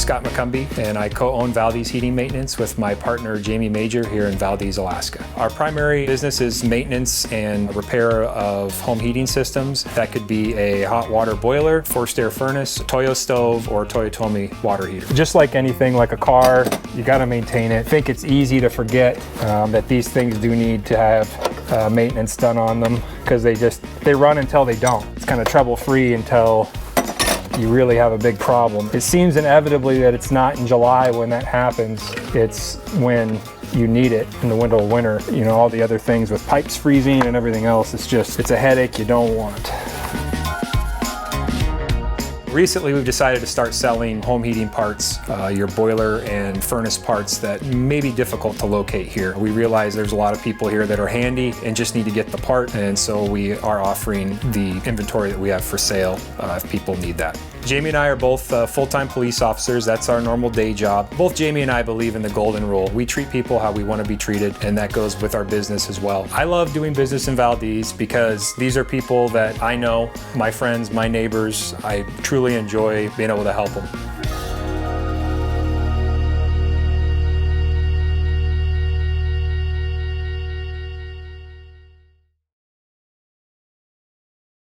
Scott McCumbee, and I co-own Valdez Heating Maintenance with my partner Jamie Major here in Valdez, Alaska. Our primary business is maintenance and repair of home heating systems. That could be a hot water boiler, forced air furnace, Toyo stove, or Toyotomi water heater. Just like anything, like a car, you got to maintain it. I think it's easy to forget that these things do need to have maintenance done on them, because they run until they don't. It's kind of trouble-free until you really have a big problem. It seems inevitably that it's not in July when that happens. It's when you need it in the middle of winter. You know, all the other things with pipes freezing and everything else, it's a headache you don't want. Recently, we've decided to start selling home heating parts, your boiler and furnace parts that may be difficult to locate here. We realize there's a lot of people here that are handy and just need to get the part, and so we are offering the inventory that we have for sale if people need that. Jamie and I are both full-time police officers. That's our normal day job. Both Jamie and I believe in the golden rule. We treat people how we want to be treated, and that goes with our business as well. I love doing business in Valdez because these are people that I know, my friends, my neighbors. I truly enjoy being able to help them.